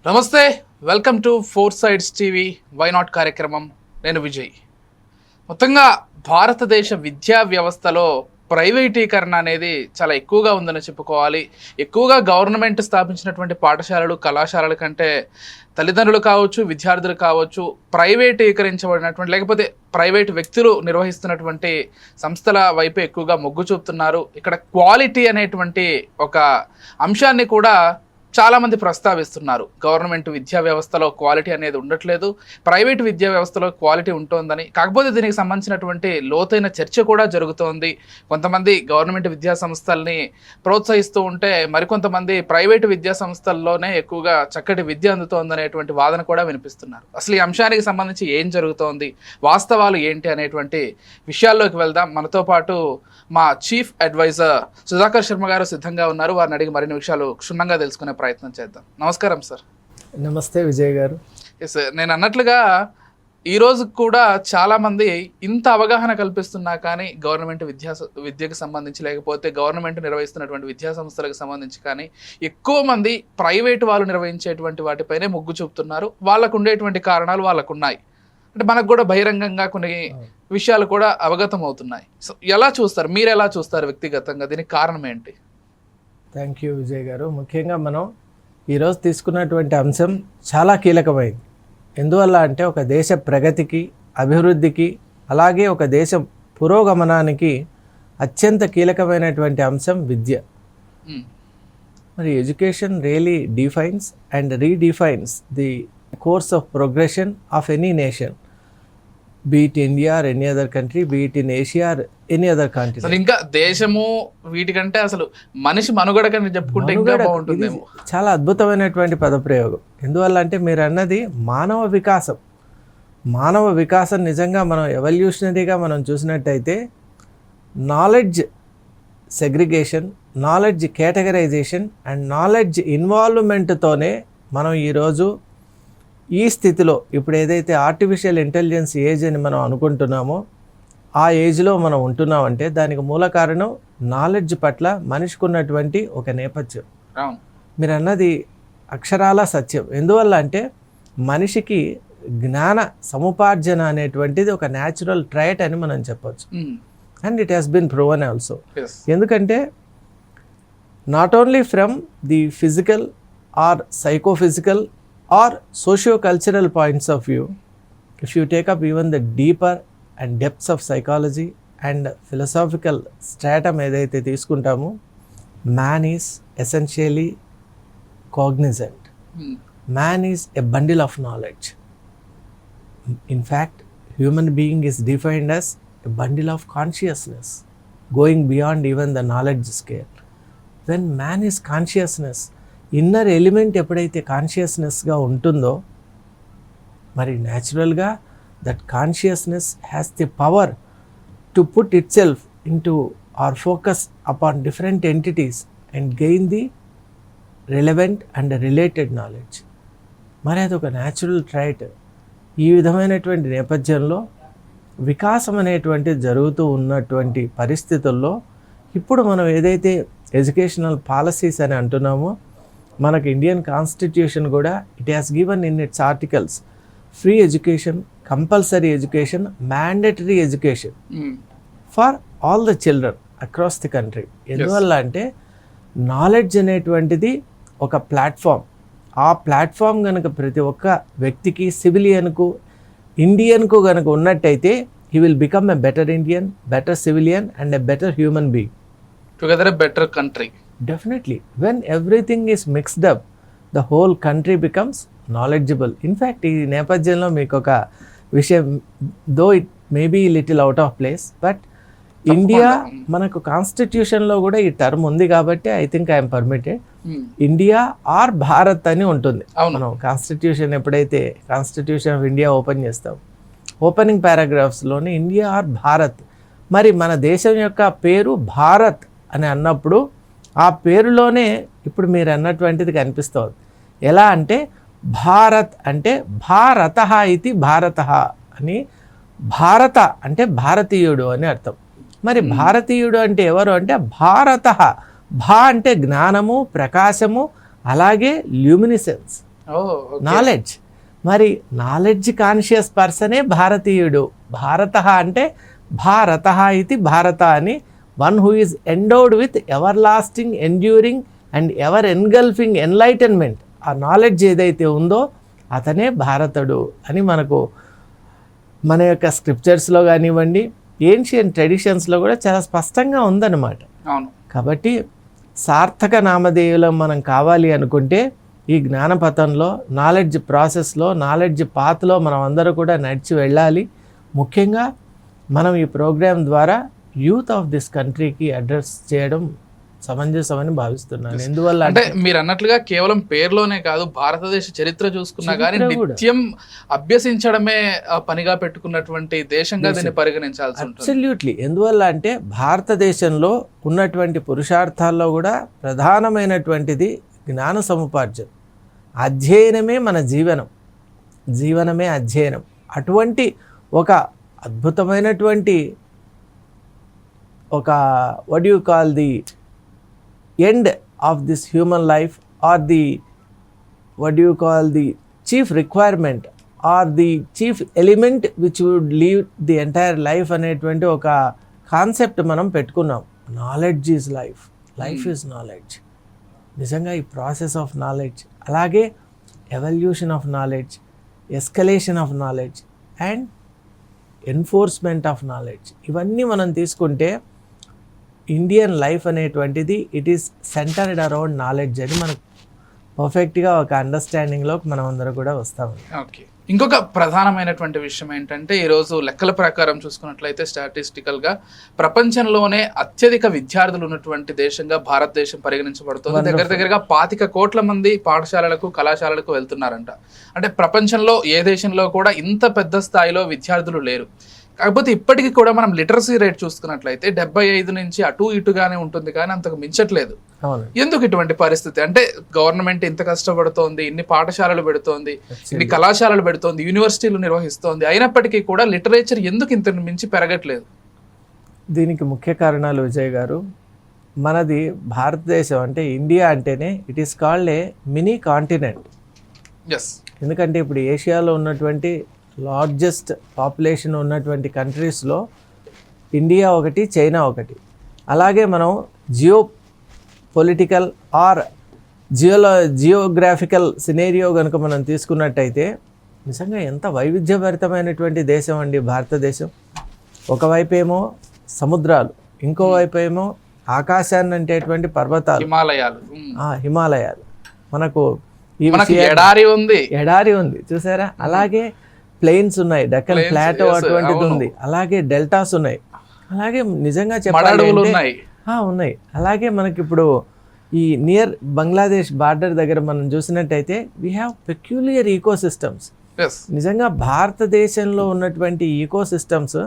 నమస్తే, welcome to four sides TV why not కార్యక్రమం. నేను విజయ్. మొత్తంగా భారతదేశ విద్యా వ్యవస్థలో ప్రైవేటీకరణ అనేది చాలా ఎక్కువగా ఉందని చెప్పుకోవాలి. ఎక్కువగా గవర్నమెంట్ స్థాపించినటువంటి పాఠశాలలు, కళాశాలల కంటే తల్లిదండ్రులు కావచ్చు, విద్యార్థులు కావచ్చు, ప్రైవేటీకరించబడినటువంటి లేకపోతే ప్రైవేట్ వ్యక్తులు నిర్వహిస్తున్నటువంటి సంస్థల వైపు ఎక్కువగా మొగ్గు చూపుతున్నారు. ఇక్కడ క్వాలిటీ అనేటువంటి ఒక అంశాన్ని కూడా చాలామంది ప్రస్తావిస్తున్నారు. గవర్నమెంట్ విద్యా వ్యవస్థలో క్వాలిటీ అనేది ఉండట్లేదు, ప్రైవేట్ విద్యా వ్యవస్థలో క్వాలిటీ ఉంటుందని. కాకపోతే దీనికి సంబంధించినటువంటి లోతైన చర్చ కూడా జరుగుతోంది. కొంతమంది గవర్నమెంట్ విద్యా సంస్థల్ని ప్రోత్సహిస్తూ ఉంటే, మరికొంతమంది ప్రైవేటు విద్యా సంస్థల్లోనే ఎక్కువగా చక్కటి విద్య అందుతోందనేటువంటి వాదన కూడా వినిపిస్తున్నారు. అసలు ఈ అంశానికి సంబంధించి ఏం జరుగుతోంది, వాస్తవాలు ఏంటి అనేటువంటి విషయాల్లోకి వెళ్దాం. మనతో పాటు మా చీఫ్ అడ్వైజర్ సుధాకర్ శర్మ గారు సిద్ధంగా ఉన్నారు. వారిని అడిగి మరిన్ని విషయాలు క్షుణ్ణంగా తెలుసుకునే ప్రయత్నం చేద్దాం. నమస్కారం సార్. నమస్తే విజయ్ గారు. ఎస్ సార్, నేను అన్నట్లుగా ఈరోజు కూడా చాలామంది ఇంత అవగాహన కల్పిస్తున్నా కానీ గవర్నమెంట్ విద్యకు సంబంధించి లేకపోతే గవర్నమెంట్ నిర్వహిస్తున్నటువంటి విద్యా సంస్థలకు సంబంధించి కానీ ఎక్కువ మంది ప్రైవేటు వాళ్ళు నిర్వహించేటువంటి వాటిపైనే మొగ్గు చూపుతున్నారు. వాళ్ళకు ఉండేటువంటి కారణాలు వాళ్ళకు ఉన్నాయి. అంటే మనకు కూడా బహిరంగంగా కొన్ని విషయాలు కూడా అవగతం అవుతున్నాయి. సో ఎలా చూస్తారు, మీరు ఎలా చూస్తారు వ్యక్తిగతంగా, దీనికి కారణం ఏంటి? థ్యాంక్ యూ విజయ్ గారు. ముఖ్యంగా మనం ఈరోజు తీసుకున్నటువంటి అంశం చాలా కీలకమైంది. ఎందువల్ల అంటే ఒక దేశ ప్రగతికి, అభివృద్ధికి, అలాగే ఒక దేశం పురోగమనానికి అత్యంత కీలకమైనటువంటి అంశం విద్య. మరి education really defines and redefines the course of progression of any nation, be it India or any other country, be it in Asia or any other country. అసలు ఇంకా దేశము వీటికంటే అసలు మనిషి మనుగడ కన్నా చెప్పుకుంటే ఇంకా బాగుంటుందేమో. చాలా అద్భుతమైనటువంటి పదప్రయోగం. ఎందువల్ల అంటే మీరు అన్నది మానవ వికాసం. మానవ వికాసం నిజంగా మనం ఎవల్యూషనరీగా మనం చూసినట్టయితే knowledge segregation, knowledge categorization and knowledge ఇన్వాల్వ్మెంట్తోనే మనం ఈరోజు ఈ స్థితిలో, ఇప్పుడు ఏదైతే ఆర్టిఫిషియల్ ఇంటెలిజెన్స్ ఏజ్ అని మనం అనుకుంటున్నామో ఆ ఏజ్లో మనం ఉంటున్నామంటే దానికి మూల కారణం నాలెడ్జ్ పట్ల మనిషికి ఉన్నటువంటి ఒక నేపథ్యం. మీరు అన్నది అక్షరాల సత్యం. ఎందువల్ల అంటే మనిషికి జ్ఞాన సముపార్జన అనేటువంటిది ఒక న్యాచురల్ ట్రైట్ అని మనం చెప్పొచ్చు. And it has been proven also. ఎందుకంటే not only from the physical or psychophysical or socio-cultural points of view, if you take up even the deeper and depths of psychology and philosophical stratum ఏదైతే తీసుకుంటామో, man is essentially cognizant. Man is a bundle of knowledge. In fact, human being is defined as a bundle of consciousness, going beyond even the knowledge scale. When man is consciousness, inner element ఎప్పుడైతే కాన్షియస్నెస్గా ఉంటుందో, మరి న్యాచురల్గా that consciousness has the power to put itself into or focus upon different entities and gain the relevant and related knowledge. మరి అది ఒక natural trait. ఈ విధమైనటువంటి నేపథ్యంలో వికాసం అనేటువంటిది జరుగుతూ ఉన్నటువంటి పరిస్థితుల్లో ఇప్పుడు మనం ఏదైతే ఎడ్యుకేషనల్ పాలసీస్ అని అంటున్నామో, మనకు ఇండియన్ కాన్స్టిట్యూషన్ కూడా it has given in it's articles free education, compulsory education, mandatory education for all the children across the country. ఎందువల్ల అంటే నాలెడ్జ్ అనేటువంటిది ఒక ప్లాట్ఫామ్. ఆ ప్లాట్ఫామ్ కనుక ప్రతి ఒక్క వ్యక్తికి, సివిలియన్కు, ఇండియన్కు కనుక ఉన్నట్టయితే he will become a better Indian, better civilian and a better human being. Together a better country. Definitely. When everything is mixed up, the whole country becomes knowledgeable. In fact, ఈ నేపథ్యంలో మీకు ఒక విషయం, though it may be little out of place, but India మనకు కాన్స్టిట్యూషన్లో కూడా ఈ term ఉంది కాబట్టి I think I'm permitted. India or Bharat అని ఉంటుంది. మనం కాన్స్టిట్యూషన్ ఎప్పుడైతే కాన్స్టిట్యూషన్ ఆఫ్ ఇండియా ఓపెన్ చేస్తాం, ఓపెనింగ్ పారాగ్రాఫ్స్లోనే ఇండియా ఆర్ భారత్. మరి మన దేశం యొక్క పేరు భారత్ అని అన్నప్పుడు ఆ పేరులోనే ఇప్పుడు మీరు అన్నటువంటిది కనిపిస్తుంది. ఎలా అంటే భారత్ అంటే భారతః ఇది భారతః అని, భారత అంటే భారతీయుడు అని అర్థం. మరి భారతీయుడు అంటే ఎవరు అంటే భారతః. భా అంటే జ్ఞానము, ప్రకాశము, అలాగే ల్యూమినిసెన్స్. ఓ okay. నాలెడ్జ్. మరి నాలెడ్జ్ కాన్షియస్ పర్సనే భారతీయుడు. భారత అంటే భారత ఇది భారత అని, one who is endowed with ever lasting, enduring and ever engulfing enlightenment. ఆ నాలెడ్జ్ ఏదైతే ఉందో అతనే భారతుడు అని మనకు మన యొక్క స్క్రిప్చర్స్లో కానివ్వండి, ఏన్షియన్ ట్రెడిషన్స్లో కూడా చాలా స్పష్టంగా ఉందన్నమాట. అవును. కాబట్టి సార్థక నామధేయులం మనం కావాలి అనుకుంటే ఈ జ్ఞానపథంలో, నాలెడ్జ్ ప్రాసెస్లో, నాలెడ్జ్ పాత్లో మనం అందరూ కూడా నడిచి వెళ్ళాలి. ముఖ్యంగా మనం ఈ ప్రోగ్రాం ద్వారా యూత్ ఆఫ్ దిస్ కంట్రీకి అడ్రస్ చేయడం సమంజసమని భావిస్తున్నాను. ఎందువల్ల అంటే మీరు అన్నట్లుగా కేవలం పేరులోనే కాదు, భారతదేశ చరిత్ర చూసుకున్నా కానీ నిత్యం అభ్యసించడమే పనిగా పెట్టుకున్నటువంటి దేశంగా దీన్ని పరిగణించాల్సి ఉంటుంది. అబ్సల్యూట్లీ. ఎందువల్ల అంటే భారతదేశంలో ఉన్నటువంటి పురుషార్థాల్లో కూడా ప్రధానమైనటువంటిది జ్ఞాన సముపార్జన. అధ్యయనమే మన జీవనం, జీవనమే అధ్యయనం. అటువంటి ఒక అద్భుతమైనటువంటి ఒక what you call the end of this human life, or the what do you call the chief requirement or the chief element which would lead the entire life అనేటువంటి ఒక కాన్సెప్ట్ మనం పెట్టుకున్నాం. Knowledge is life, life is knowledge. నిజంగా ఈ process of knowledge, అలాగే evolution of knowledge, escalation of knowledge and enforcement of knowledge, ఇవన్నీ మనం తీసుకుంటే ఇండియన్ లైఫ్ అనేటువంటిది it is centred around knowledge అని మనకు పర్ఫెక్ట్గా ఒక అండర్స్టాండింగ్లోకి మనం అందరూ కూడా వస్తామండి. ఓకే. ఇంకొక ప్రధానమైనటువంటి విషయం ఏంటంటే, ఈరోజు లెక్కల ప్రకారం చూసుకున్నట్లయితే స్టాటిస్టికల్గా ప్రపంచంలోనే అత్యధిక విద్యార్థులు ఉన్నటువంటి దేశంగా భారతదేశం పరిగణించబడుతుంది. దగ్గరగా 25 కోట్ల మంది పాఠశాలలకు, కళాశాలలకు వెళ్తున్నారంట. అంటే ప్రపంచంలో ఏ దేశంలో కూడా ఇంత పెద్ద స్థాయిలో విద్యార్థులు లేరు. కాకపోతే ఇప్పటికీ కూడా మనం లిటరసీ రేట్ చూసుకున్నట్లయితే 75 నుంచి అటు ఇటుగానే ఉంటుంది, కానీ అంతకు మించట్లేదు. ఎందుకు ఇటువంటి పరిస్థితి? అంటే గవర్నమెంట్ ఇంత కష్టపడుతోంది, ఇన్ని పాఠశాలలు పెడుతోంది, ఇన్ని కళాశాలలు పెడుతోంది, యూనివర్సిటీలు నిర్వహిస్తోంది, అయినప్పటికీ కూడా లిటరేచర్ ఎందుకు ఇంత మించి పెరగట్లేదు? దీనికి ముఖ్య కారణాలు విజయ్ గారు, మనది భారతదేశం అంటే ఇండియా అంటేనే it is called a mini continent. ఎందుకంటే ఇప్పుడు ఏషియాలో ఉన్నటువంటి లార్జెస్ట్ పాపులేషన్ ఉన్నటువంటి కంట్రీస్లో ఇండియా ఒకటి, చైనా ఒకటి. అలాగే మనం geopolitical or geographical scenario కనుక మనం తీసుకున్నట్టయితే నిజంగా ఎంత వైవిధ్యభరితమైనటువంటి దేశం అండి భారతదేశం. ఒకవైపు ఏమో సముద్రాలు, ఇంకోవైపు ఏమో ఆకాశాన్ని అంటేటువంటి పర్వతాలు, హిమాలయాలు. మనకు ఎడారి ఉంది చూసారా. అలాగే ప్లెయిన్స్ ఉన్నాయి, డక్కన్ ప్లాటో అటువంటిది ఉంది, అలాగే డెల్టాస్ ఉన్నాయి, అలాగే నిజంగా చెప్పాలి ఉన్నాయి. అలాగే మనకి ఇప్పుడు ఈ నియర్ బంగ్లాదేశ్ బార్డర్ దగ్గర మనం చూసినట్టయితే we have peculiar ecosystems. నిజంగా భారతదేశంలో ఉన్నటువంటి ఈకో సిస్టమ్స్,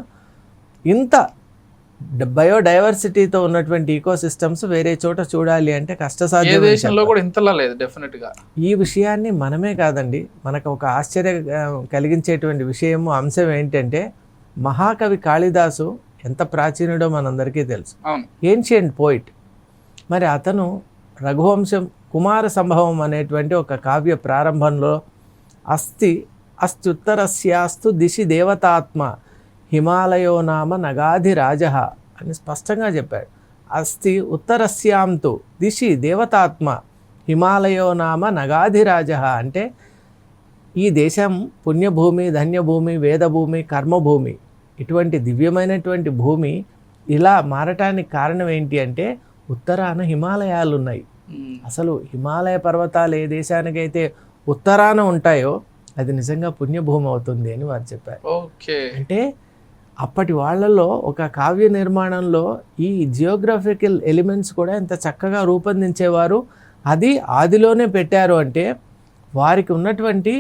ఇంత బయోడైవర్సిటీతో ఉన్నటువంటి ఈకో సిస్టమ్స్ వేరే చోట చూడాలి అంటే కష్టసాధ్యం. ఈ విషయాన్ని మనమే కాదండి, మనకు ఒక ఆశ్చర్య కలిగించేటువంటి విషయము, అంశం ఏంటంటే మహాకవి కాళిదాసు ఎంత ప్రాచీనుడో మనందరికీ తెలుసు, ఏన్షియంట్ పోయిట్. మరి అతను రఘువంశం కుమార సంభవం అనేటువంటి ఒక కావ్య ప్రారంభంలో అస్త్యుత్తరస్యాస్తు దిశి దేవతాత్మ హిమాలయో నామ నగాధిరాజ అని స్పష్టంగా చెప్పాడు. అస్తి ఉత్తరస్యాంతు దిశి దేవతాత్మ హిమాలయో నామ నగాధిరాజ అంటే ఈ దేశం పుణ్యభూమి, ధన్యభూమి, వేదభూమి, కర్మభూమి, ఇటువంటి దివ్యమైనటువంటి భూమి ఇలా మారటానికి కారణం ఏంటి అంటే ఉత్తరాన హిమాలయాలు ఉన్నాయి. అసలు హిమాలయ పర్వతాలు ఏ దేశానికైతే ఉత్తరాన ఉంటాయో అది నిజంగా పుణ్యభూమి అవుతుంది అని వారు చెప్పారు. అంటే అప్పటి వాళ్ళలో ఒక కావ్య నిర్మాణంలో ఈ జియోగ్రఫికల్ ఎలిమెంట్స్ కూడా ఎంత చక్కగా రూపొందించేవారు. అది ఆదిలోనే పెట్టారు అంటే వారికి ఉన్నటువంటి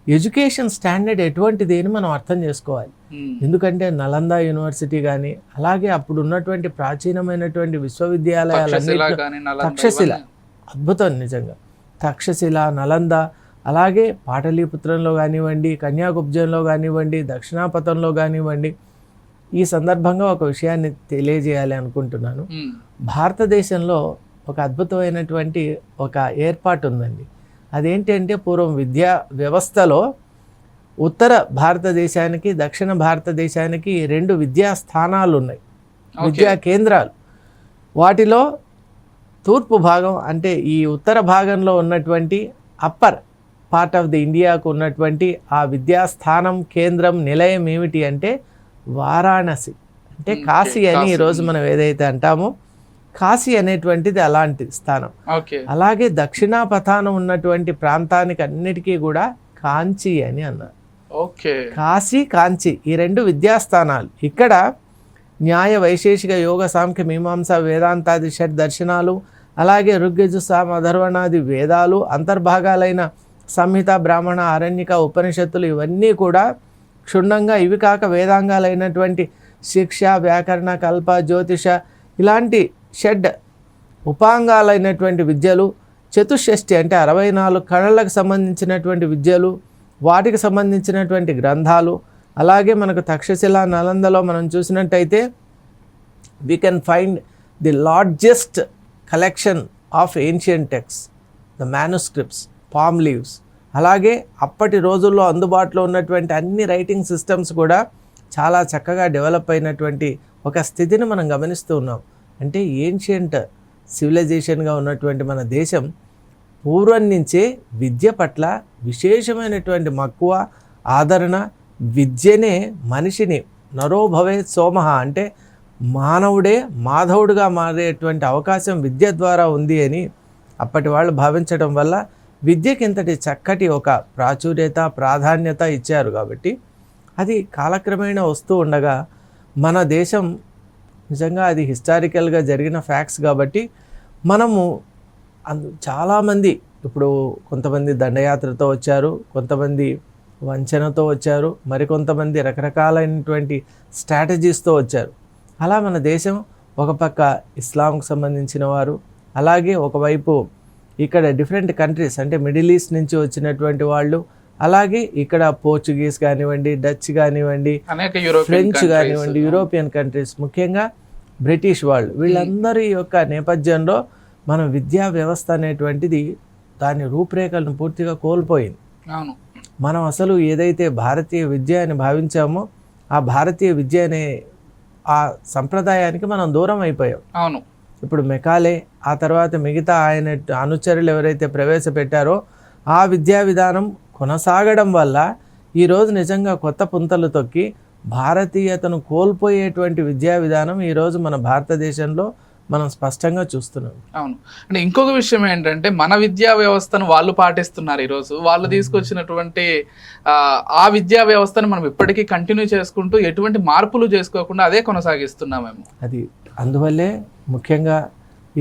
ఎడ్యుకేషన్ స్టాండర్డ్ ఎటువంటిది అని మనం అర్థం చేసుకోవాలి. ఎందుకంటే నలంద యూనివర్సిటీ కానీ, అలాగే అప్పుడు ఉన్నటువంటి ప్రాచీనమైనటువంటి విశ్వవిద్యాలయాలన్నీ, తక్షశిల అద్భుతం నిజంగా, తక్షశిల, నలంద, అలాగే పాటలీపుత్రంలో కానివ్వండి, కన్యాకుబ్జంలో కానివ్వండి, దక్షిణాపథంలో కానివ్వండి. ఈ సందర్భంగా ఒక విషయాన్ని తెలియజేయాలి అనుకుంటున్నాను. భారతదేశంలో ఒక అద్భుతమైనటువంటి ఒక ఏర్పాటు ఉందండి. అదేంటంటే పూర్వం విద్యా వ్యవస్థలో ఉత్తర భారతదేశానికి దక్షిణ భారతదేశానికి 2 విద్యా స్థానాలు ఉన్నాయి, విద్యా కేంద్రాలు. వాటిలో తూర్పు భాగం అంటే ఈ ఉత్తర భాగంలో ఉన్నటువంటి అప్పర్ పార్ట్ ఆఫ్ ది ఇండియాకు ఉన్నటువంటి ఆ విద్యాస్థానం కేంద్రం నిలయం ఏమిటి అంటే వారాణసి, అంటే కాశీ అని ఈరోజు మనం ఏదైతే అంటామో కాశీ అనేటువంటిది అలాంటి స్థానం. అలాగే దక్షిణాపథానం ఉన్నటువంటి ప్రాంతానికి అన్నిటికీ కూడా కాంచి అని అన్నారు. కాశీ కాంచి ఈ 2 విద్యాస్థానాలు. ఇక్కడ న్యాయ వైశేషిక యోగ సాంఖ్య మీమాంస వేదాంతాది షడ్ దర్శనాలు, అలాగే ఋగ్యజు సామ అధర్వణాది వేదాలు, అంతర్భాగాలైన సంహిత బ్రాహ్మణ ఆరణ్యక ఉపనిషత్తులు ఇవన్నీ కూడా క్షుణ్ణంగా, ఇవి కాక వేదాంగాలైనటువంటి శిక్ష వ్యాకరణ కల్ప జ్యోతిష ఇలాంటి షడ్ ఉపాంగాలైనటువంటి విద్యలు, చతుషష్ఠి అంటే 64 కళలకు సంబంధించినటువంటి విద్యలు, వాటికి సంబంధించినటువంటి గ్రంథాలు, అలాగే మనకు తక్షశిల నలందలో మనం చూసినట్టయితే we can find the largest collection of ancient text, the manuscripts, palm leaves. అలాగే అప్పటి రోజుల్లో అందుబాటులో ఉన్నటువంటి అన్ని రైటింగ్ సిస్టమ్స్ కూడా చాలా చక్కగా డెవలప్ అయినటువంటి ఒక స్థితిని మనం గమనిస్తూ ఉన్నాం. అంటే ఏన్షియంట్ సివిలైజేషన్గా ఉన్నటువంటి మన దేశం పూర్వం నుంచే విద్య పట్ల విశేషమైనటువంటి మక్కువ, ఆదరణ, విద్యనే మనిషిని నరోభవే సోమః అంటే మానవుడే మాధవుడుగా మారేటువంటి అవకాశం విద్య ద్వారా ఉంది అని అప్పటి వాళ్ళు భావించడం వల్ల విద్యకి ఇంతటి చక్కటి ఒక ప్రాచుర్యత ప్రాధాన్యత ఇచ్చారు. కాబట్టి అది కాలక్రమేణా వస్తూ ఉండగా మన దేశం నిజంగా అది హిస్టారికల్గా జరిగిన ఫ్యాక్ట్స్ కాబట్టి మనము చాలామంది ఇప్పుడు కొంతమంది దండయాత్రతో వచ్చారు, కొంతమంది వంచనతో వచ్చారు, మరికొంతమంది రకరకాలైనటువంటి స్ట్రాటజీస్తో వచ్చారు. అలా మన దేశం ఒక పక్క ఇస్లాంకు సంబంధించిన వారు, అలాగే ఒకవైపు ఇక్కడ డిఫరెంట్ కంట్రీస్ అంటే మిడిల్ ఈస్ట్ నుంచి వచ్చినటువంటి వాళ్ళు, అలాగే ఇక్కడ పోర్చుగీస్ కానివ్వండి, డచ్ కానివ్వండి, ఫ్రెంచ్ కానివ్వండి, యూరోపియన్ కంట్రీస్, ముఖ్యంగా బ్రిటిష్ వాళ్ళు, వీళ్ళందరి యొక్క నేపథ్యంలో మన విద్యా వ్యవస్థ అనేటువంటిది దాని రూపురేఖలను పూర్తిగా కోల్పోయింది. మనం అసలు ఏదైతే భారతీయ విద్య అని భావించామో ఆ భారతీయ విద్య అనే ఆ సంప్రదాయానికి మనం దూరం అయిపోయాం. అవును. ఇప్పుడు మెకాలే ఆ తర్వాత మిగతా ఆయన అనుచరులు ఎవరైతే ప్రవేశపెట్టారో ఆ విద్యా విధానం కొనసాగడం వల్ల ఈరోజు నిజంగా కొత్త పుంతలు తొక్కి భారతీయతను కోల్పోయేటువంటి విద్యా విధానం ఈరోజు మన భారతదేశంలో మనం స్పష్టంగా చూస్తున్నాం. అవును. అంటే ఇంకొక విషయం ఏంటంటే మన విద్యా వ్యవస్థను వాళ్ళు పాటిస్తున్నారు. ఈరోజు వాళ్ళు తీసుకొచ్చినటువంటి ఆ విద్యా వ్యవస్థను మనం ఇప్పటికీ కంటిన్యూ చేసుకుంటూ ఎటువంటి మార్పులు చేసుకోకుండా అదే కొనసాగిస్తున్నామేమో. అది అందువల్లే ముఖ్యంగా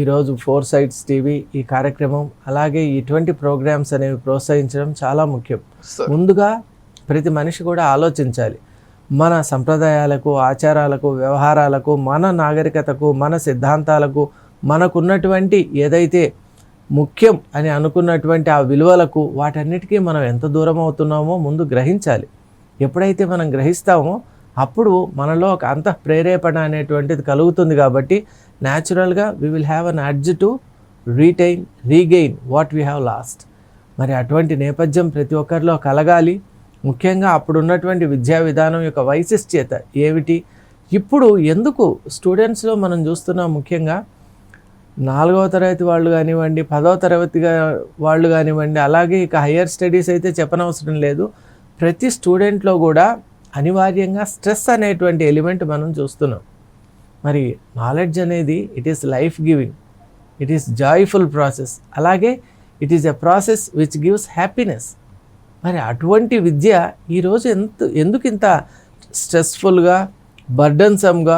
ఈరోజు 4 Sides టీవీ ఈ కార్యక్రమం అలాగే ఇటువంటి ప్రోగ్రామ్స్ అనేవి ప్రోత్సహించడం చాలా ముఖ్యం. ముందుగా ప్రతి మనిషి కూడా ఆలోచించాలి, మన సంప్రదాయాలకు, ఆచారాలకు, వ్యవహారాలకు, మన నాగరికతకు, మన సిద్ధాంతాలకు, మనకున్నటువంటి ఏదైతే ముఖ్యం అని అనుకున్నటువంటి ఆ విలువలకు, వాటన్నిటికీ మనం ఎంత దూరం అవుతున్నామో ముందు గ్రహించాలి. ఎప్పుడైతే మనం గ్రహిస్తామో అప్పుడు మనలో ఒక అంతః ప్రేరేపణ అనేటువంటిది కలుగుతుంది. కాబట్టి న్యాచురల్గా we will have an urge to regain what we have last. మరి అటువంటి నేపథ్యం ప్రతి ఒక్కరిలో కలగాలి. ముఖ్యంగా అప్పుడున్నటువంటి విద్యా విధానం యొక్క వైశిష్ట్యత ఏమిటి, ఇప్పుడు ఎందుకు స్టూడెంట్స్లో మనం చూస్తున్నాం, ముఖ్యంగా 4వ తరగతి వాళ్ళు కానివ్వండి, 10వ తరగతి వాళ్ళు కానివ్వండి, అలాగే ఇక హయ్యర్ స్టడీస్ అయితే చెప్పనవసరం లేదు, ప్రతి స్టూడెంట్లో కూడా అనివార్యంగా స్ట్రెస్ అనేటువంటి ఎలిమెంట్ మనం చూస్తున్నాం. మరి నాలెడ్జ్ అనేది it is life giving, it is joyful process, అలాగే it is a process which gives happiness. మరి అటువంటి విద్య ఈరోజు ఎందుకు ఇంత స్ట్రెస్ఫుల్గా, బర్డన్సమ్గా,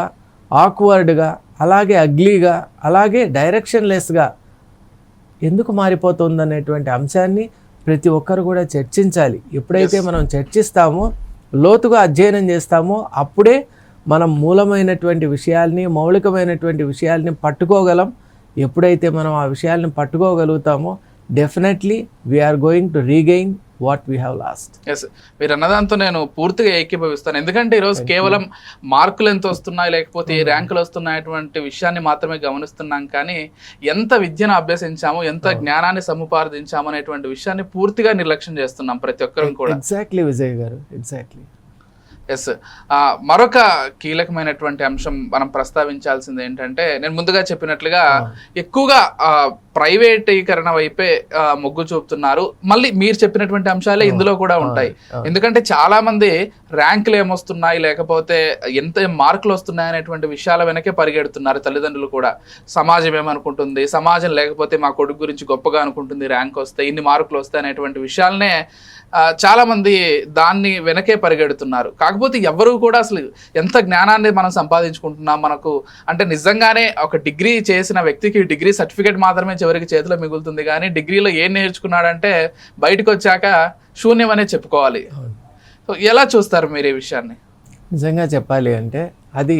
ఆక్వర్డ్గా, అలాగే అగ్లీగా, అలాగే డైరెక్షన్లెస్గా ఎందుకు మారిపోతుందనేటువంటి అంశాన్ని ప్రతి ఒక్కరు కూడా చర్చించాలి. ఎప్పుడైతే మనం చర్చిస్తామో, లోతుగా అధ్యయనం చేస్తామో, అప్పుడే మనం మూలమైనటువంటి విషయాల్ని, మౌలికమైనటువంటి విషయాల్ని పట్టుకోగలం. ఎప్పుడైతే మనం ఆ విషయాల్ని పట్టుకోగలుగుతామో definitely we are going to regain what we have lost. Yes, మీరు అన్నదాంతో నేను పూర్తిగా ఏకీభవిస్తాను. ఎందుకంటే ఈరోజు కేవలం మార్కులు ఎంత వస్తున్నాయి లేకపోతే ఏ ర్యాంకులు వస్తున్నాయటువంటి విషయాన్ని మాత్రమే గమనిస్తున్నాం, కానీ ఎంత విద్యను అభ్యసించాము, ఎంత జ్ఞానాన్ని సముపార్జించాము అనేటువంటి విషయాన్ని పూర్తిగా నిర్లక్ష్యం చేస్తున్నాం ప్రతి ఒక్కరం కూడా. ఎగ్జాక్ట్లీ విజయ్ గారు, ఎగ్జాక్ట్లీ. ఎస్, మరొక కీలకమైనటువంటి అంశం మనం ప్రస్తావించాల్సింది ఏంటంటే, నేను ముందుగా చెప్పినట్లుగా ఎక్కువగా ప్రైవేటీకరణ వైపే మొగ్గు చూపుతున్నారు. మళ్ళీ మీరు చెప్పినటువంటి అంశాలే ఇందులో కూడా ఉంటాయి. ఎందుకంటే చాలా మంది ర్యాంకులు ఏమొస్తున్నాయి లేకపోతే ఎంత మార్కులు వస్తున్నాయి అనేటువంటి విషయాల వెనకే పరిగెడుతున్నారు. తల్లిదండ్రులు కూడా సమాజం ఏమనుకుంటుంది, సమాజం లేకపోతే మా కొడుకు గురించి గొప్పగా అనుకుంటుంది, ర్యాంక్ వస్తే ఇన్ని మార్కులు వస్తాయి అనేటువంటి విషయాలనే చాలా మంది దాన్ని వెనకే పరిగెడుతున్నారు. కాకపోతే ఎవరు కూడా అసలు ఎంత జ్ఞానాన్ని మనం సంపాదించుకుంటున్నాం, మనకు అంటే నిజంగానే ఒక డిగ్రీ చేసిన వ్యక్తికి డిగ్రీ సర్టిఫికేట్ మాత్రమే చివరికి చేతిలో మిగులుతుంది, కానీ డిగ్రీలో ఏం నేర్చుకున్నాడంటే బయటకు వచ్చాక శూన్యం అనే చెప్పుకోవాలి. ఎలా చూస్తారు మీరు ఈ విషయాన్ని? నిజంగా చెప్పాలి అంటే అది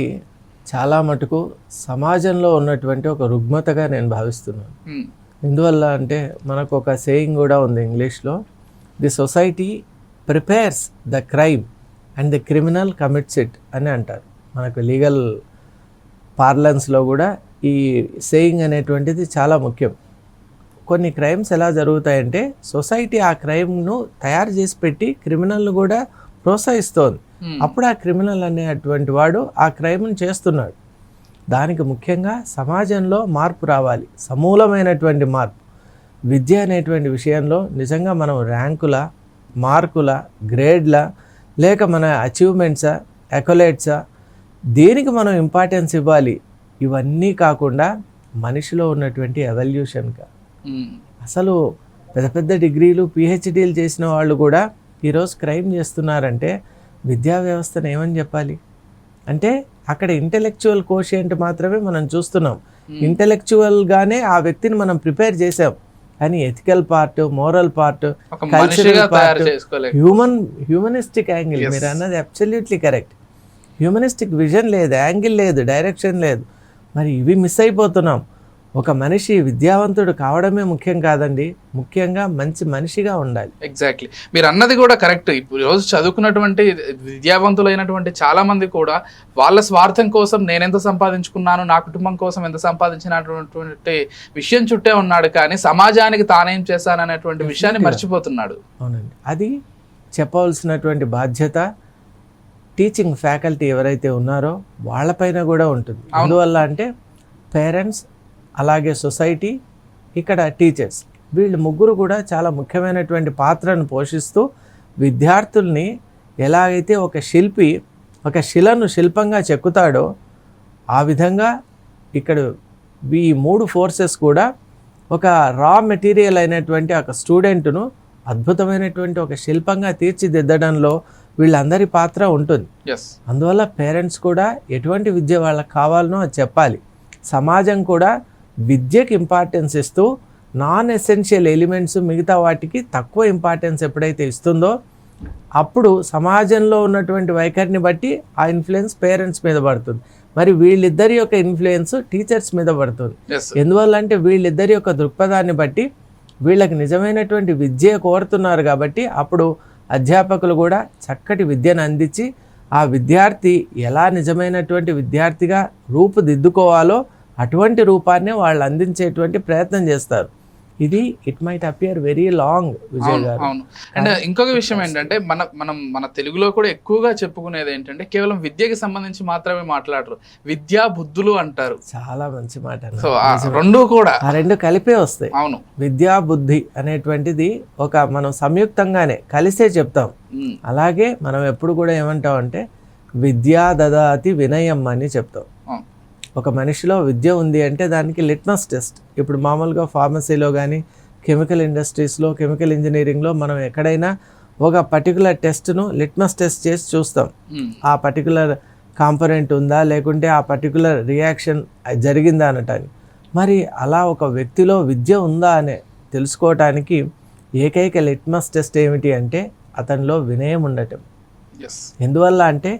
చాలా మటుకు సమాజంలో ఉన్నటువంటి ఒక రుగ్మతగా నేను భావిస్తున్నాను. ఎందువల్ల అంటే మనకు ఒక సేయింగ్ కూడా ఉంది ఇంగ్లీష్లో, the society prepares the crime and the criminal commits it అని అంటారు. మనకు లీగల్ పార్లెన్స్లో కూడా ఈ సేయింగ్ అనేటువంటిది చాలా ముఖ్యం. కొన్ని క్రైమ్స్ ఎలా జరుగుతాయంటే సొసైటీ ఆ క్రైమ్ను తయారు చేసి పెట్టి క్రిమినల్ను కూడా ప్రోత్సహిస్తోంది. అప్పుడు ఆ క్రిమినల్ అనేటువంటి వాడు ఆ క్రైమ్ను చేస్తున్నాడు. దానికి ముఖ్యంగా సమాజంలో మార్పు రావాలి, సమూలమైనటువంటి మార్పు. విద్య అనేటువంటి విషయంలో నిజంగా మనం ర్యాంకుల, మార్కుల, గ్రేడ్ల, లేక మన అచీవ్మెంట్సా, అకోలేట్సా, దేనికి మనం ఇంపార్టెన్స్ ఇవ్వాలి? ఇవన్నీ కాకుండా మనిషిలో ఉన్నటువంటి ఎవల్యూషన్గా. అసలు పెద్ద పెద్ద డిగ్రీలు, పిహెచ్డీలు చేసిన వాళ్ళు కూడా ఈరోజు క్రైమ్ చేస్తున్నారంటే విద్యా వ్యవస్థను ఏమని చెప్పాలి? అంటే అక్కడ ఇంటెలెక్చువల్ కోషియంట్ మాత్రమే మనం చూస్తున్నాం. ఇంటెలెక్చువల్గానే ఆ వ్యక్తిని మనం ప్రిపేర్ చేసాం, కానీ ethical part, moral part, cultural part, humanistic angle, మీరు అన్నది అబ్సల్యూట్లీ కరెక్ట్. హ్యూమనిస్టిక్ విజన్ లేదు, యాంగిల్ లేదు, డైరెక్షన్ లేదు. మరి ఇవి మిస్ అయిపోతున్నాం. ఒక మనిషి విద్యావంతుడు కావడమే ముఖ్యం కాదండి, ముఖ్యంగా మంచి మనిషిగా ఉండాలి. ఎగ్జాక్ట్లీ, మీరు అన్నది కూడా కరెక్ట్. ఇప్పుడు ఈరోజు చదువుకున్నటువంటి విద్యావంతులైనటువంటి చాలా మంది కూడా వాళ్ళ స్వార్థం కోసం నేనెంత సంపాదించుకున్నాను, నా కుటుంబం కోసం ఎంత సంపాదించినటువంటి విషయం చుట్టే ఉన్నాడు, కానీ సమాజానికి తానేం చేశాననేటువంటి విషయాన్ని మర్చిపోతున్నాడు. అవునండి, అది చెప్పవలసినటువంటి బాధ్యత టీచింగ్ ఫ్యాకల్టీ ఎవరైతే ఉన్నారో వాళ్ళపైన కూడా ఉంటుంది. అందువల్ల అంటే పేరెంట్స్, అలాగే సొసైటీ, ఇక్కడ టీచర్స్, వీళ్ళు ముగ్గురు కూడా చాలా ముఖ్యమైనటువంటి పాత్రను పోషిస్తూ విద్యార్థుల్ని ఎలాగైతే ఒక శిల్పి ఒక శిలను శిల్పంగా చెక్కుతాడో ఆ విధంగా ఇక్కడ ఈ మూడు ఫోర్సెస్ కూడా ఒక రా మెటీరియల్ అయినటువంటి ఒక స్టూడెంట్ను అద్భుతమైనటువంటి ఒక శిల్పంగా తీర్చిదిద్దడంలో వీళ్ళందరి పాత్ర ఉంటుంది. అందువల్ల పేరెంట్స్ కూడా ఎటువంటి విద్య వాళ్ళకి కావాలనో అది చెప్పాలి. సమాజం కూడా విద్యకి ఇంపార్టెన్స్ ఇస్తూ నాన్ ఎసెన్షియల్ ఎలిమెంట్స్ మిగతా వాటికి తక్కువ ఇంపార్టెన్స్ ఎప్పుడైతే ఇస్తుందో అప్పుడు సమాజంలో ఉన్నటువంటి వైఖరిని బట్టి ఆ ఇన్ఫ్లుయెన్స్ పేరెంట్స్ మీద పడుతుంది. మరి వీళ్ళిద్దరి యొక్క ఇన్ఫ్లుయెన్స్ టీచర్స్ మీద పడుతుంది. ఎందువల్ల అంటే వీళ్ళిద్దరి యొక్క దృక్పథాన్ని బట్టి వీళ్ళకి నిజమైనటువంటి విద్య కోరుతున్నారు కాబట్టి అప్పుడు అధ్యాపకులు కూడా చక్కటి విద్యను అందించి ఆ విద్యార్థి ఎలా నిజమైనటువంటి విద్యార్థిగా రూపుదిద్దుకోవాలో అటువంటి రూపాన్ని వాళ్ళు అందించేటువంటి ప్రయత్నం చేస్తారు. ఇది it might appear very long, Vijay గారు. అవును. అండ్ ఇంకొక విషయం ఏంటంటే మన తెలుగులో కూడా ఎక్కువగా చెప్పుకునేది ఏంటంటే కేవలం విద్యకి సంబంధించి మాత్రమే మాట్లాడరు, విద్యా బుద్ధులు అంటారు. చాలా మంచి మాట. సో రెండు కూడా ఆ రెండు కలిపే వస్తాయి. అవును, విద్యా బుద్ధి అనేటువంటిది ఒక మనం సంయుక్తంగానే కలిసే చెప్తాం. అలాగే మనం ఎప్పుడు కూడా ఏమంటాం అంటే విద్యా దదాతి వినయం అని చెప్తాం. ఒక మనిషిలో విద్య ఉంది అంటే దానికి లిట్మస్ టెస్ట్. ఇప్పుడు మామూలుగా ఫార్మసీలో కానీ కెమికల్ ఇండస్ట్రీస్లో, కెమికల్ ఇంజనీరింగ్లో మనం ఎక్కడైనా ఒక పర్టికులర్ టెస్ట్ను లిట్మస్ టెస్ట్ చేసి చూస్తాం. ఆ పర్టికులర్ కాంపోనెంట్ ఉందా లేకుంటే ఆ పర్టికులర్ రియాక్షన్ జరిగిందా అనటానికి. మరి అలా ఒక వ్యక్తిలో విద్య ఉందా అని తెలుసుకోవటానికి ఏకైక లిట్మస్ టెస్ట్ ఏమిటి అంటే అతనిలో వినయం ఉండటం. ఎందువల్ల అంటే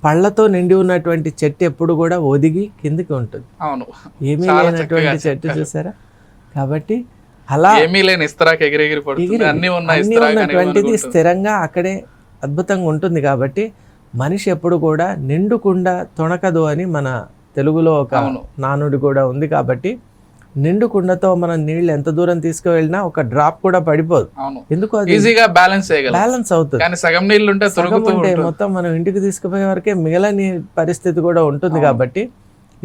పళ్ళతో నిండి ఉన్నటువంటి చెట్టు ఎప్పుడు కూడా ఒదిగి కిందికి ఉంటుంది. అవును, ఏమీ లేనటువంటి చెట్టు చూసారా? కాబట్టి అలా ఏమీ లేని ఇస్తరాకు ఎగిరెగిరి పడుతుంది, అన్ని అన్నీ ఉన్నటువంటిది స్థిరంగా అక్కడే అద్భుతంగా ఉంటుంది. కాబట్టి మనిషి ఎప్పుడు కూడా నిండు కుండ తొణకదు అని మన తెలుగులో ఒక నానుడి కూడా ఉంది. కాబట్టి నిండు కుండతో మనం నీళ్ళు ఎంత దూరం తీసుకువెళ్ళినా ఒక డ్రాప్ కూడా పడిపోదు. ఎందుకు? అది ఈజీగా బ్యాలెన్స్ అవుతుంది. కానీ సగం నీళ్ళు ఉంటే మొత్తం మనం ఇంటికి తీసుకుపోయే వరకే మిగలని పరిస్థితి కూడా ఉంటుంది. కాబట్టి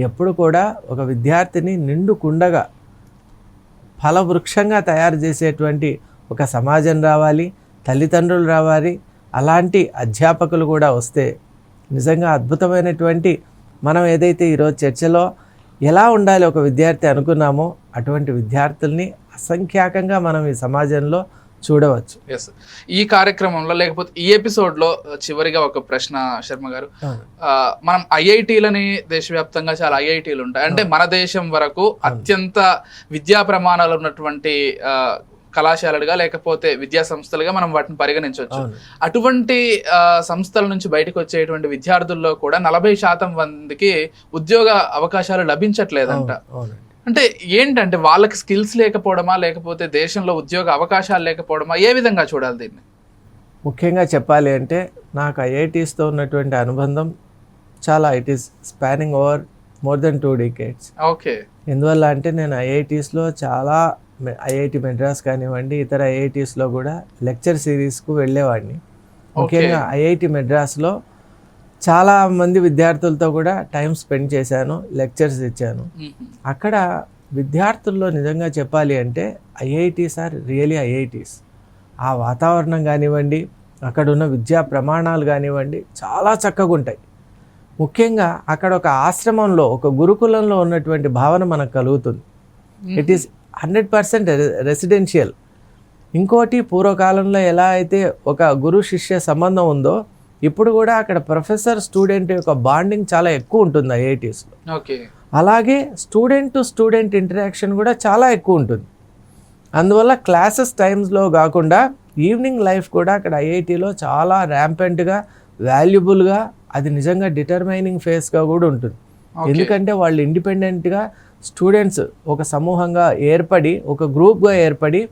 ఎప్పుడు కూడా ఒక విద్యార్థిని నిండు కుండగా ఫలవృక్షంగా తయారు చేసేటువంటి ఒక సమాజం రావాలి, తల్లిదండ్రులు రావాలి, అలాంటి అధ్యాపకులు కూడా వస్తే నిజంగా అద్భుతమైనటువంటి మనం ఏదైతే ఈరోజు చర్చలో ఎలా ఉండాలి ఒక విద్యార్థి అనుకున్నామో అటువంటి విద్యార్థుల్ని అసంఖ్యాకంగా మనం ఈ సమాజంలో చూడవచ్చు. ఈ కార్యక్రమంలో లేకపోతే ఈ ఎపిసోడ్లో చివరిగా ఒక ప్రశ్న శర్మ గారు, మనం ఐఐటీలని దేశవ్యాప్తంగా చాలా ఐఐటీలు ఉంటాయి. అంటే మన దేశం వరకు అత్యంత విద్యా ప్రమాణాలు ఉన్నటువంటి కళాశాలలుగా లేకపోతే విద్యా సంస్థలుగా మనం వాటిని పరిగణించవచ్చు. అటువంటి సంస్థల నుంచి బయటకు వచ్చేటువంటి విద్యార్థుల్లో కూడా 40% మందికి ఉద్యోగ అవకాశాలు లభించట్లేదంట. అంటే ఏంటంటే వాళ్ళకి స్కిల్స్ లేకపోవడమా, లేకపోతే దేశంలో ఉద్యోగ అవకాశాలు లేకపోవడమా, ఏ విధంగా చూడాలి దీన్ని? ముఖ్యంగా చెప్పాలి అంటే నాకు ఐఐటీస్తో ఉన్నటువంటి అనుబంధం చాలా, it is spanning over more than 2 decades. Okay. ఎందువల్ల అంటే నేను ఐఐటీస్లో చాలా, ఐఐటి మెడ్రాస్ కానివ్వండి, ఇతర ఐఐటీస్లో కూడా లెక్చర్ సిరీస్కు వెళ్ళేవాడిని. ముఖ్యంగా ఐఐటి మెడ్రాస్లో చాలా మంది విద్యార్థులతో కూడా టైం స్పెండ్ చేశాను, లెక్చర్స్ ఇచ్చాను. అక్కడ విద్యార్థుల్లో నిజంగా చెప్పాలి అంటే ఐఐటీస్ ఆర్ రియలీ ఐఐటీస్. ఆ వాతావరణం కానివ్వండి, అక్కడ ఉన్న విద్యా ప్రమాణాలు కానివ్వండి చాలా చక్కగా ఉంటాయి. ముఖ్యంగా అక్కడ ఒక ఆశ్రమంలో, ఒక గురుకులంలో ఉన్నటువంటి భావన మనకు కలుగుతుంది. It is 100% residential. ఇంకోటి, పూర్వకాలంలో ఎలా అయితే ఒక గురు శిష్య సంబంధం ఉందో ఇప్పుడు కూడా అక్కడ ప్రొఫెసర్ స్టూడెంట్ యొక్క బాండింగ్ చాలా ఎక్కువ ఉంటుంది ఐఐటీస్లో. అలాగే స్టూడెంట్ టు స్టూడెంట్ ఇంటరాక్షన్ కూడా చాలా ఎక్కువ ఉంటుంది. అందువల్ల క్లాసెస్ టైమ్స్లో కాకుండా ఈవినింగ్ లైఫ్ కూడా అక్కడ ఐఐటీలో చాలా ర్యాంపెంట్గా, వాల్యుబుల్గా, అది నిజంగా డిటర్మైనింగ్ ఫేస్గా కూడా ఉంటుంది. ఎందుకంటే వాళ్ళు ఇండిపెండెంట్గా స్టూడెంట్స్ ఒక సమూహంగా ఏర్పడి, ఒక గ్రూప్గా ఏర్పడి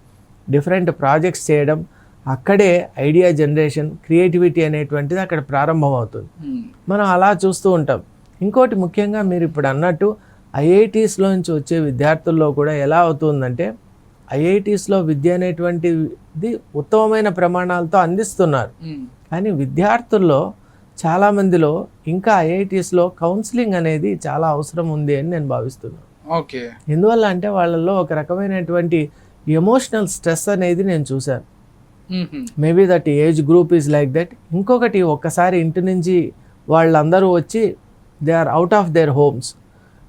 డిఫరెంట్ ప్రాజెక్ట్స్ చేయడం, అక్కడే ఐడియా జనరేషన్, క్రియేటివిటీ అనేటువంటిది అక్కడ ప్రారంభమవుతుంది. మనం అలా చూస్తూ ఉంటాం. ఇంకోటి ముఖ్యంగా మీరు ఇప్పుడు అన్నట్టు ఐఐటీస్లో నుంచి వచ్చే విద్యార్థుల్లో కూడా ఎలా అవుతుందంటే, ఐఐటీస్లో విద్య అనేటువంటిది ఉత్తమమైన ప్రమాణాలతో అందిస్తున్నారు. కానీ విద్యార్థుల్లో చాలామందిలో ఇంకా ఐఐటీస్లో కౌన్సిలింగ్ అనేది చాలా అవసరం ఉంది అని నేను భావిస్తున్నాను. ఎందువల్ల అంటే వాళ్ళల్లో ఒక రకమైనటువంటి ఎమోషనల్ స్ట్రెస్ అనేది నేను చూశాను. Maybe that age group is like that. ఇంకొకటి, ఒక్కసారి ఇంటి నుంచి వాళ్ళందరూ వచ్చి they are out of their homes,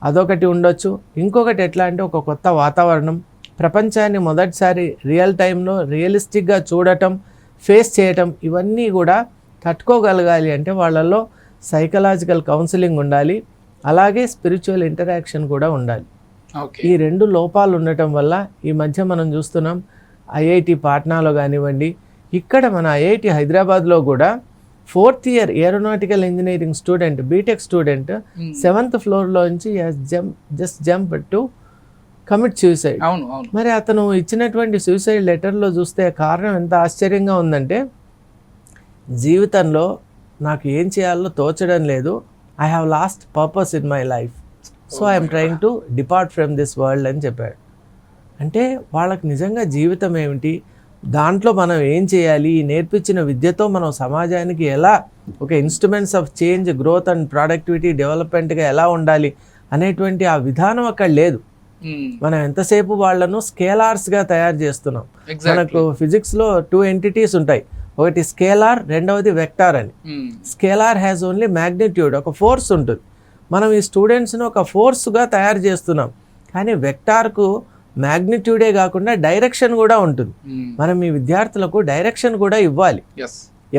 అదొకటి ఉండొచ్చు. ఇంకొకటి ఎట్లా అంటే ఒక కొత్త వాతావరణం, ప్రపంచాన్ని మొదటిసారి రియల్ టైంలో రియలిస్టిక్గా చూడటం, ఫేస్ చేయటం, ఇవన్నీ కూడా తట్టుకోగలగాలి అంటే వాళ్ళల్లో సైకలాజికల్ కౌన్సిలింగ్ ఉండాలి, అలాగే స్పిరిచువల్ ఇంటరాక్షన్ కూడా ఉండాలి. ఈ 2 లోపాలు ఉండటం వల్ల ఈ మధ్య మనం చూస్తున్నాం ఐఐటి పాట్నాలో కానివ్వండి, ఇక్కడ మన ఐఐటి హైదరాబాద్లో కూడా 4th year aeronautical engineering student, BTech student 7th floorలో నుంచి just jump to commit suicide. మరి అతను ఇచ్చినటువంటి సూసైడ్ లెటర్లో చూస్తే కారణం ఎంత ఆశ్చర్యంగా ఉందంటే, జీవితంలో నాకు ఏం చేయాలో తోచడం లేదు, I have lost purpose in my life, so I'm trying to depart from this world అని చెప్పాడు. అంటే వాళ్ళకి నిజంగా జీవితం ఏమిటి, దాంట్లో మనం ఏం చేయాలి, నేర్పించిన విద్యతో మనం సమాజానికి ఎలా ఒక instruments of change, growth and productivity డెవలప్మెంట్గా ఎలా ఉండాలి అనేటువంటి ఆ విధానం అక్కడ లేదు. మనం ఎంతసేపు వాళ్ళను స్కేలార్స్గా తయారు చేస్తున్నాం. మనకు ఫిజిక్స్లో 2 entities ఉంటాయి, ఒకటి స్కేలార్, రెండవది వెక్టార్ అని. స్కేలార్ హ్యాస్ ఓన్లీ మ్యాగ్నిట్యూడ్, ఒక ఫోర్స్ ఉంటుంది. మనం ఈ స్టూడెంట్స్ని ఒక ఫోర్స్గా తయారు చేస్తున్నాం, కానీ వెక్టార్కు మ్యాగ్నిట్యూడే కాకుండా డైరెక్షన్ కూడా ఉంటుంది. మనం ఈ విద్యార్థులకు డైరెక్షన్ కూడా ఇవ్వాలి.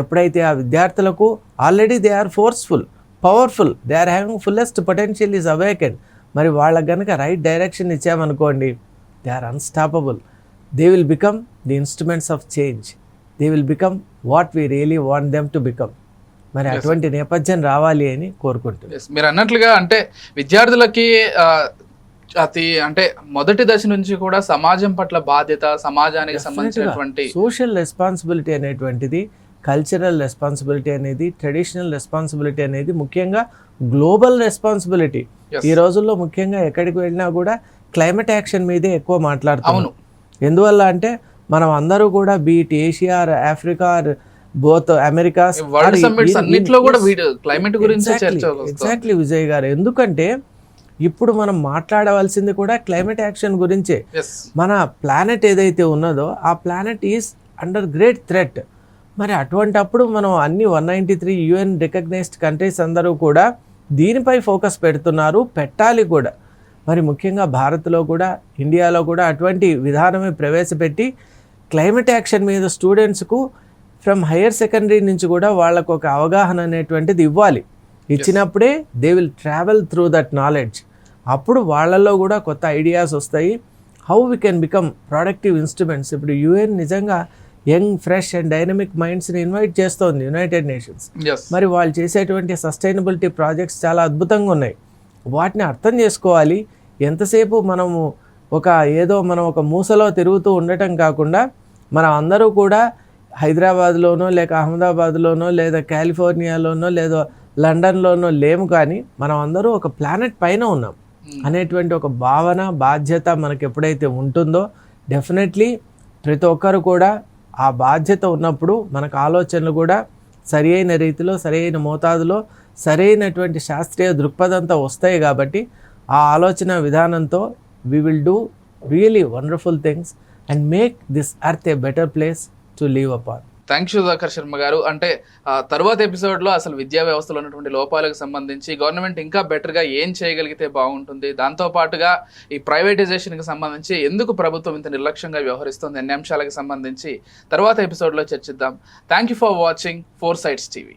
ఎప్పుడైతే ఆ విద్యార్థులకు already they are forceful, powerful, they are having fullest potential is awakened, మరి వాళ్ళకి కనుక రైట్ డైరెక్షన్ ఇచ్చామనుకోండి, they are unstoppable, they will become the instruments of change, they will become what we really want them to become. మరి అటువంటి నేపథ్యం రావాలి అని కోరుకుంటున్నాను. మీరు అన్నట్లుగా అంటే విద్యార్థులకి అంటే మొదటి దశ నుంచి కూడా సమాజం పట్ల బాధ్యత, సమాజానికి సంబంధించినటువంటి సోషల్ రెస్పాన్సిబిలిటీ అనేటువంటిది, కల్చరల్ రెస్పాన్సిబిలిటీ అనేది, ట్రెడిషనల్ రెస్పాన్సిబిలిటీ అనేది, ముఖ్యంగా గ్లోబల్ రెస్పాన్సిబిలిటీ. Yes. ఈ రోజుల్లో ముఖ్యంగా ఎక్కడికి వెళ్ళినా కూడా క్లైమేట్ యాక్షన్ మీదే ఎక్కువ మాట్లాడుతాం. అవును. ఎందువల్ల అంటే మనం అందరూ కూడా beat Asia, Africa, both Americas, world summits అన్నిట్లో కూడా క్లైమేట్ గురించి చర్చ వస్తుంది. ఎగ్జాక్ట్లీ విజయ్ గారు. ఎందుకంటే ఇప్పుడు మనం మాట్లాడవలసింది కూడా క్లైమేట్ యాక్షన్ గురించే. Yes. మన ప్లానెట్ ఏదైతే ఉన్నదో ఆ planet is under great threat. మరి అటువంటప్పుడు మనం అన్ని 193 UN రికగ్నైజ్డ్ కంట్రీస్ అందరూ కూడా దీనిపై ఫోకస్ పెడుతున్నారు, పెట్టాలి కూడా. మరి ముఖ్యంగా భారత్లో కూడా, ఇండియాలో కూడా అటువంటి విధానమే ప్రవేశపెట్టి క్లైమేట్ యాక్షన్ మీద స్టూడెంట్స్కు ఫ్రమ్ హైయర్ సెకండరీ నుంచి కూడా వాళ్ళకు ఒక అవగాహన అనేటువంటిది ఇవ్వాలి. ఇచ్చినప్పుడే they will travel through that knowledge. అప్పుడు వాళ్ళల్లో కూడా కొత్త ఐడియాస్ వస్తాయి. How we can become productive instruments. ఇప్పుడు UN నిజంగా యంగ్, ఫ్రెష్ అండ్ డైనమిక్ మైండ్స్ని ఇన్వైట్ చేస్తోంది, యునైటెడ్ నేషన్స్. Yes. మరి వాళ్ళు చేసేటువంటి సస్టైనబిలిటీ ప్రాజెక్ట్స్ చాలా అద్భుతంగా ఉన్నాయి. వాటిని అర్థం చేసుకోవాలి. ఎంతసేపు మనము మనం ఒక మూసలో తిరుగుతూ ఉండటం కాకుండా మనం అందరూ కూడా హైదరాబాద్లోనో లేక అహ్మదాబాద్లోనో లేదా కాలిఫోర్నియాలోనో లేదా లండన్లోనో లేము, కానీ మనం అందరూ ఒక ప్లానెట్ పైన ఉన్నాం అనేటువంటి ఒక భావన, బాధ్యత మనకు ఎప్పుడైతే ఉంటుందో డెఫినెట్లీ ప్రతి ఒక్కరు కూడా ఆ బాధ్యత ఉన్నప్పుడు మనకు ఆలోచనలు కూడా సరి అయిన రీతిలో, సరైన మోతాదులో, సరైనటువంటి శాస్త్రీయ దృక్పథంతో వస్తాయి. కాబట్టి ఆ ఆలోచన విధానంతో we will do really wonderful things and make this earth a better place to live upon. Thank you Sudhakar Sharma గారు. అంటే తర్వాత ఎపిసోడ్లో అసలు విద్యా వ్యవస్థలో ఉన్నటువంటి లోపాలకు సంబంధించి గవర్నమెంట్ ఇంకా బెటర్గా ఏం చేయగలిగితే బాగుంటుంది, దాంతోపాటుగా ఈ ప్రైవేటైజేషన్కి సంబంధించి ఎందుకు ప్రభుత్వం ఇంత నిర్లక్ష్యంగా వ్యవహరిస్తుంది అనే అంశాలకు సంబంధించి తర్వాత ఎపిసోడ్లో చర్చిద్దాం. Thank you for watching 4 Sides TV.